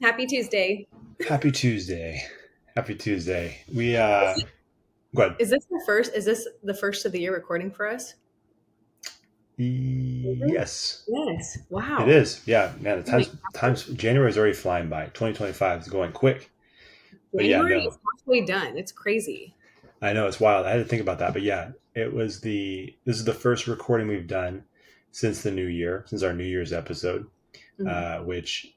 Happy Tuesday. Happy Tuesday. Happy Tuesday. Go ahead. Is this the first? Is this the first of the year recording for us? Is it? Yes, Yes. it Wow. is. Yeah, man, the Oh my times January is already flying by. 2025 is going quick. But yeah, January no. is halfway done. It's crazy. I know it's wild. I had to think about that. But yeah, this is the first recording we've done since the new year, since our New Year's episode, Mhm. which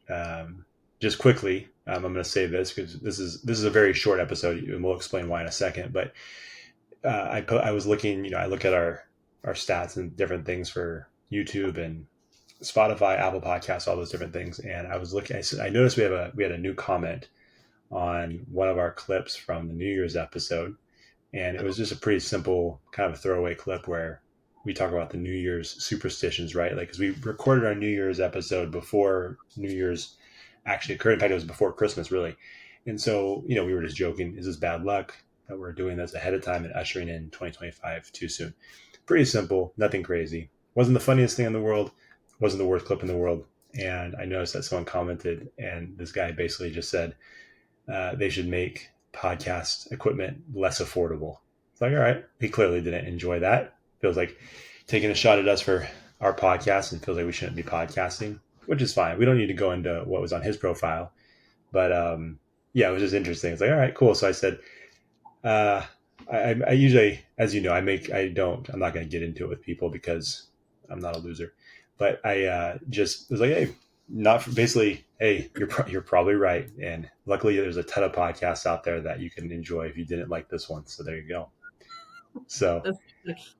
just quickly, I'm going to say this because this is a very short episode, and we'll explain why in a second. But I was looking, I look at our stats and different things for YouTube and Spotify, Apple Podcasts, all those different things. And I was looking, I noticed we had a new comment on one of our clips from the New Year's episode, and it was just a pretty simple kind of a throwaway clip where we talk about the New Year's superstitions, right? Like, because we recorded our New Year's episode before New Year's actually occurred. In fact, it was before Christmas, really. And so, we were just joking, is this bad luck that we're doing this ahead of time and ushering in 2025 too soon? Pretty simple, nothing crazy. Wasn't the funniest thing in the world, wasn't the worst clip in the world. And I noticed that someone commented, and this guy basically just said they should make podcast equipment less affordable. It's like, all right, he clearly didn't enjoy that. Feels like taking a shot at us for our podcast and feels like we shouldn't be podcasting, which is fine. We don't need to go into what was on his profile. But yeah, it was just interesting. It's like, all right, cool. So I said, uh, I usually, as you know, I'm not going to get into it with people because I'm not a loser. But I just was like, hey, not for, basically, hey, you're probably right. And luckily, there's a ton of podcasts out there that you can enjoy if you didn't like this one. So there you go. So That's,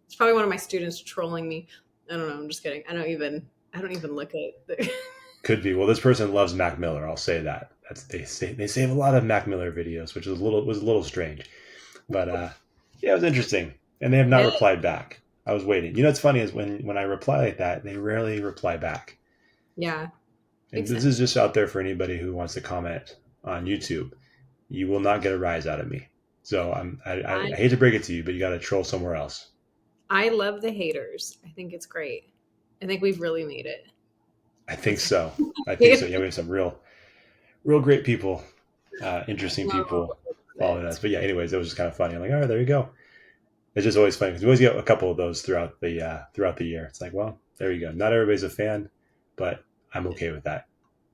it's probably one of my students trolling me. I don't know. I'm just kidding. I don't even look at the could be. Well, this person loves Mac Miller. I'll say that. They save a lot of Mac Miller videos, which was a little strange. But yeah, it was interesting. And they have not Yeah. replied back. I was waiting. What's funny is when I reply like that, they rarely reply back. Yeah. And Makes this sense. is just out there for anybody who wants to comment on YouTube. You will not get a rise out of me. So I I hate to break it to you, but you got to troll somewhere else. I love the haters. I think it's great. I think we've really made it. I think That's so. I think so. Yeah, we have some real great people, interesting no, people following us. it's But yeah, anyways, it was just kind of funny. I'm like, all right, there you go. It's just always funny because we always get a couple of those throughout the year. It's like, well, there you go. Not everybody's a fan, but I'm okay with that.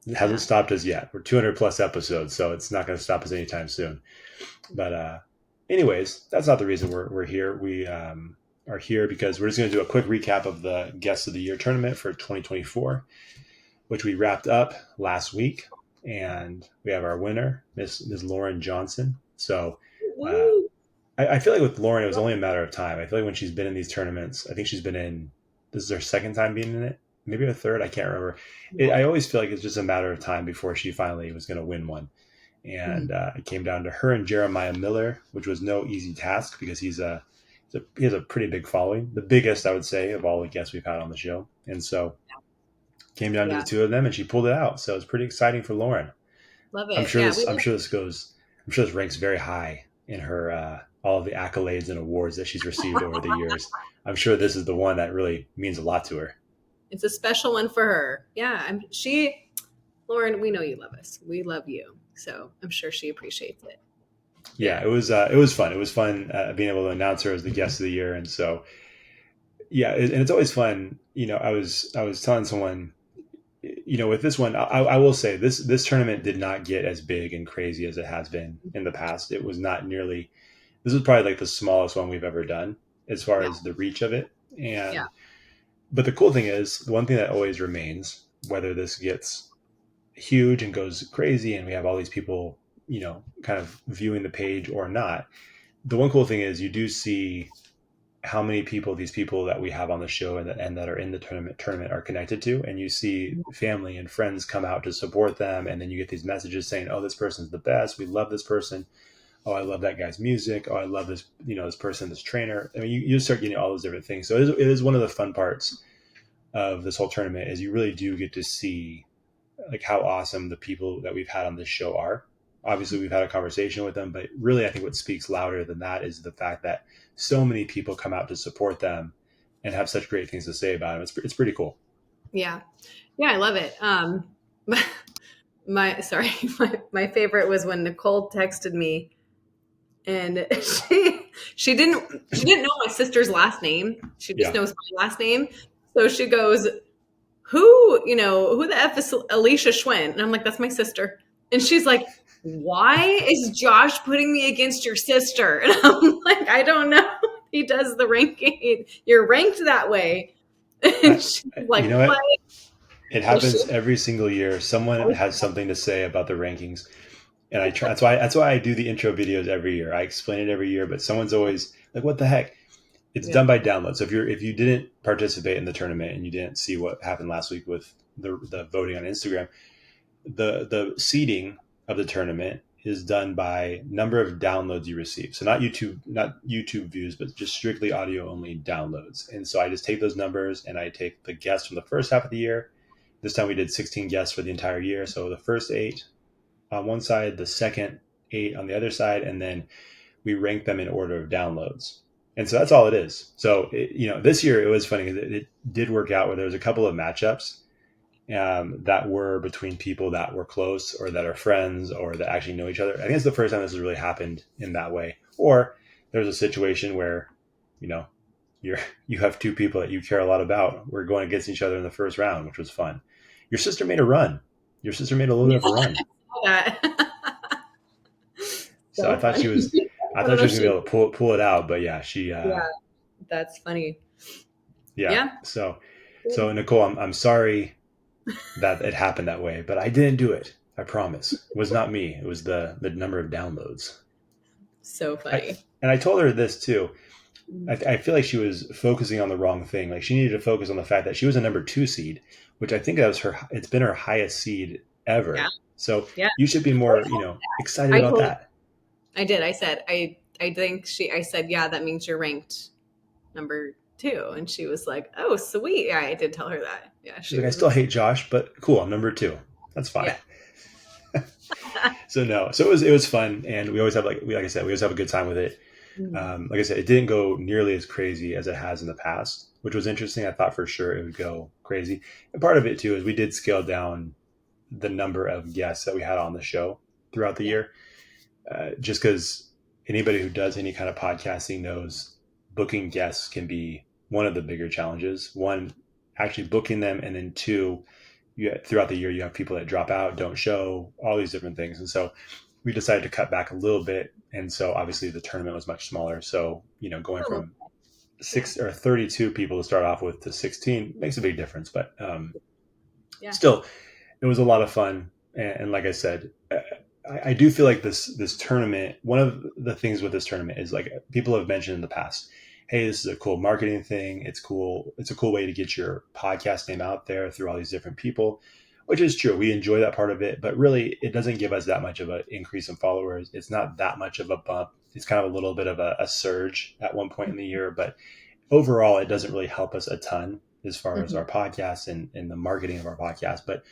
It hasn't yeah. stopped us yet. We're 200 plus episodes, so it's not going to stop us anytime soon. But anyways, that's not the reason we're here. We are here because we're just going to do a quick recap of the Guest of the Year tournament for 2024, which we wrapped up last week, and we have our winner, Miss Lauren Johnson. So. Uh, Woo. I feel like with Lauren, it was only a matter of time. I feel like when she's been in these tournaments, I think she's been in. This is her second time being in it, maybe her third. I can't remember. I always feel like it's just a matter of time before she finally was going to win one. Mhm. And it came down to her and Jeremiah Miller, which was no easy task because he has a pretty big following, the biggest I would say of all the guests we've had on the show. And so came down to the Yeah. two of them, and she pulled it out. So it's pretty exciting for Lauren. Love it. Yeah. I'm sure this goes. I'm sure this ranks very high in her all of the accolades and awards that she's received over the years. I'm sure this is the one that really means a lot to her. It's a special one for her. Yeah. Lauren, we know you love us. We love you. So I'm sure she appreciates it. Yeah, Yeah. it was fun. It was fun being able to announce her as the guest of the year, and so yeah, and it's always fun. I was telling someone, with this one, I will say this tournament did not get as big and crazy as it has been in the past. It was not nearly. This was probably like the smallest one we've ever done as far Yeah. as the reach of it. Yeah. And but the cool thing is, the one thing that always remains, whether this gets huge and goes crazy, and we have all these people, kind of viewing the page or not. The one cool thing is you do see how many people these people that we have on the show and that are in the tournament are connected to, and you see family and friends come out to support them, and then you get these messages saying, oh, this person's the best, we love this person, oh, I love that guy's music, oh, I love this, this person, this trainer. I mean, you start getting all those different things. So it is one of the fun parts of this whole tournament is you really do get to see like how awesome the people that we've had on this show are. Obviously, we've had a conversation with them, but really, I think what speaks louder than that is the fact that so many people come out to support them and have such great things to say about them. It's pretty cool. Yeah. Yeah. I love it. Sorry, my favorite was when Nicole texted me and she didn't know my sister's last name. She just Yeah. knows my last name. So she goes, who the F is Alicia Schwinn? And I'm like, that's my sister. And she's like, why is Josh putting me against your sister? And I'm like, I don't know. He does the ranking. You're ranked that way. And I, she's like, you know what? what? It So she, happens every single year. Someone has something to say about the rankings, and I try. That's why I do the intro videos every year. I explain it every year, but someone's always like, "What the heck?" It's yeah, done by download. So if you didn't participate in the tournament and you didn't see what happened last week with the voting on Instagram, the seeding of the tournament is done by number of downloads you receive. So not YouTube views, but just strictly audio only downloads. And so I just take those numbers and I take the guests from the first half of the year. This time we did 16 guests for the entire year. So the first eight on one side, the second eight on the other side, and then we rank them in order of downloads. And so that's all it is. So this year it was funny because it did work out where there was a couple of matchups that were between people that were close or that are friends or that actually know each other. I think it's the first time this has really happened in that way. Or there's a situation where, you know, you have two people that you care a lot about. We're going against each other in the first round, which was fun. Your sister made a run. Your sister made a little bit of a run. that. So So funny. I I don't thought know she if was gonna she, be able to pull it out, but yeah, she yeah, that's funny. yeah. Yeah. So Nicole, I'm sorry that it happened that way, but I didn't do it. I promise. It was not me. It was the number of downloads. So I funny. and I told her this too. I feel like she was focusing on the wrong thing. Like she needed to focus on the fact that she was a number two seed, which I think that was her. It's been her highest seed Yeah. ever. So Yeah. you should be more, excited I about told that. I did. I said, I think I said, yeah, that means you're ranked number two. And she was like, oh, sweet. Yeah, I did tell her that. Yeah, She's she like, I was still excited. hate Josh, but cool. I'm number two. That's fine. Yeah. So no, so it was fun, and we always have like I said, we always have a good time with it. Mm. Like I said, it didn't go nearly as crazy as it has in the past, which was interesting. I thought for sure it would go crazy, and part of it too is we did scale down the number of guests that we had on the show throughout the Yeah. year, just because anybody who does any kind of podcasting knows booking guests can be one of the bigger challenges. One, actually booking them, and then two, throughout the year you have people that drop out, don't show, all these different things, and so we decided to cut back a little bit. And so obviously the tournament was much smaller. So, going Oh, from yeah. 32 people to start off with to 16 makes a big difference. But Yeah. still, it was a lot of fun. And like I said, I do feel like this tournament, one of the things with this tournament is like people have mentioned in the past, hey, this is a cool marketing thing. It's cool. It's a cool way to get your podcast name out there through all these different people, which is true. We enjoy that part of it, but really it doesn't give us that much of an increase in followers. It's not that much of a bump. It's kind of a little bit of a surge at one point in the year, but overall it doesn't really help us a ton as far as Mhm. our podcast and the marketing of our podcast. But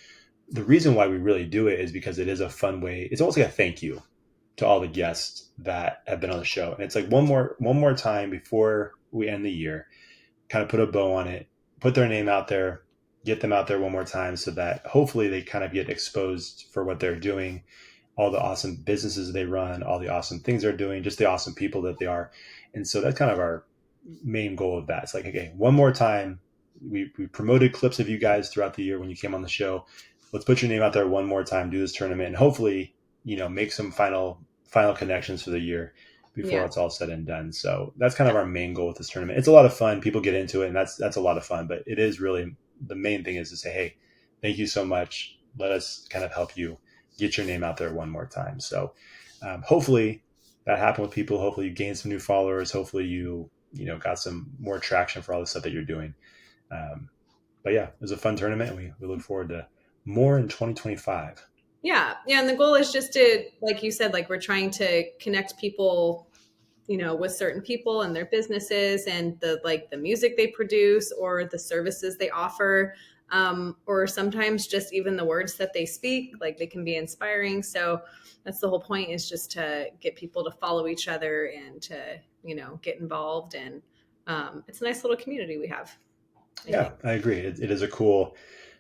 the reason why we really do it is because it is a fun way. It's almost like a thank you to all the guests that have been on the show. And it's like one more time before we end the year, kind of put a bow on it, put their name out there, get them out there one more time so that hopefully they kind of get exposed for what they're doing, all the awesome businesses they run, all the awesome things they're doing, just the awesome people that they are. And so that's kind of our main goal of that. It's like, okay, one more time. We promoted clips of you guys throughout the year when you came on the show. Let's put your name out there one more time, do this tournament, and hopefully, make some final connections for the year before Yeah. it's all said and done. So that's kind of our main goal with this tournament. It's a lot of fun. People get into it, and that's a lot of fun. But it is really the main thing is to say, hey, thank you so much. Let us kind of help you get your name out there one more time. So hopefully that happened with people. Hopefully you gained some new followers. Hopefully got some more traction for all the stuff that you're doing. Um, but yeah, it was a fun tournament, and we look forward to more in 2025. Yeah. Yeah. And the goal is just to, like you said, like we're trying to connect people, with certain people and their businesses and the music they produce or the services they offer. Or sometimes just even the words that they speak, like they can be inspiring. So that's the whole point, is just to get people to follow each other and to, get involved. And it's a nice little community we have, I Yeah, think. I agree. It is a cool.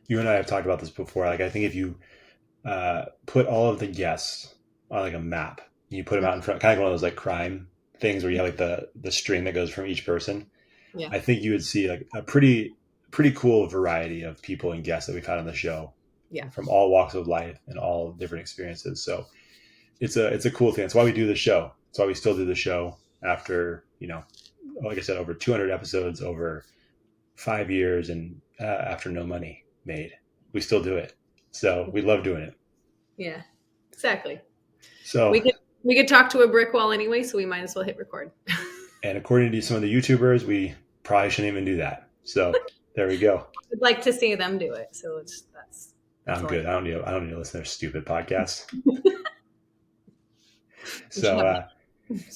You and I have talked about this before. Like I think if you put all of the guests on like a map. You put them out in front, kind of like one of those like crime things where you have like the string that goes from each person. Yeah. I think you would see like a pretty cool variety of people and guests that we've had on the show, Yeah. from all walks of life and all different experiences. So it's a cool thing. That's why we do the show. That's why we still do the show after, like I said, over 200 episodes, over 5 years, and after no money made, we still do it. So we love doing it. Yeah, exactly. So, We could talk to a brick wall anyway, so we might as well hit record. and according to some of the YouTubers, we probably shouldn't even do that. So there we go. I'd like to see them do it. So that's I'm all good. I don't need to listen to their stupid podcasts. We should So, have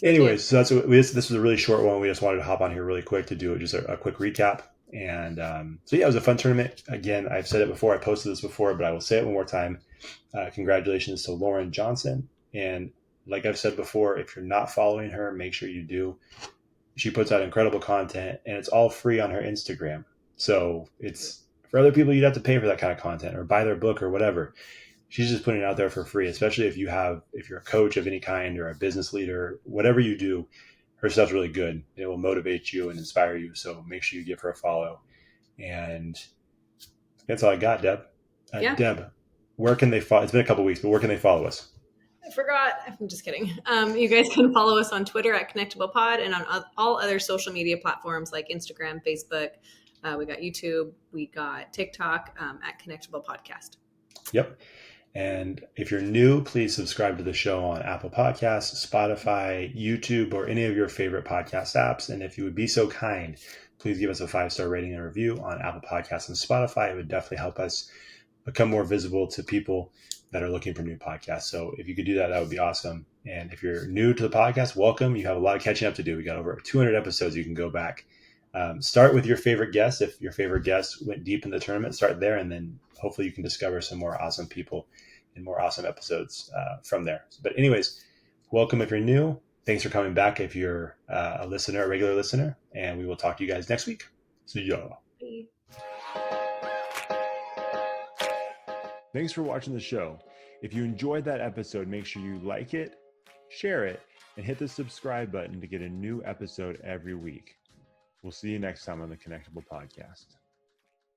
anyways, so this was a really short one. We just wanted to hop on here really quick to do just a quick recap. And so yeah, it was a fun tournament. Again, I've said it before. I posted this before, but I will say it one more time. Congratulations to Lauren Johnson. And like I've said before, if you're not following her, make sure you do. She puts out incredible content, and it's all free on her Instagram. So it's for other people, you'd have to pay for that kind of content or buy their book or whatever. She's just putting it out there for free, especially if you're a coach of any kind or a business leader, whatever you do, her stuff's really good. It will motivate you and inspire you. So make sure you give her a follow. And that's all I got, Deb. Yeah. Deb, where can they follow? It's been a couple weeks, but where can they follow us? I forgot. I'm just kidding. You guys can follow us on Twitter at Connectable Pod and on all other social media platforms like Instagram, Facebook. We got YouTube. We got TikTok at Connectable Podcast. Yep. And if you're new, please subscribe to the show on Apple Podcasts, Spotify, YouTube, or any of your favorite podcast apps. And if you would be so kind, please give us a 5-star rating and review on Apple Podcasts and Spotify. It would definitely help us become more visible to people that are looking for new podcasts. So if you could do that, that would be awesome. And if you're new to the podcast, welcome. You have a lot of catching up to do. We got over 200 episodes. You can go back. Start with your favorite guest. If your favorite guest went deep in the tournament, start there. And then hopefully you can discover some more awesome people and more awesome episodes from there. But anyways, welcome if you're new. Thanks for coming back if you're a listener, a regular listener. And we will talk to you guys next week. See ya. Bye. Thanks for watching the show. If you enjoyed that episode, make sure you like it, share it, and hit the subscribe button to get a new episode every week. We'll see you next time on the Connectable Podcast.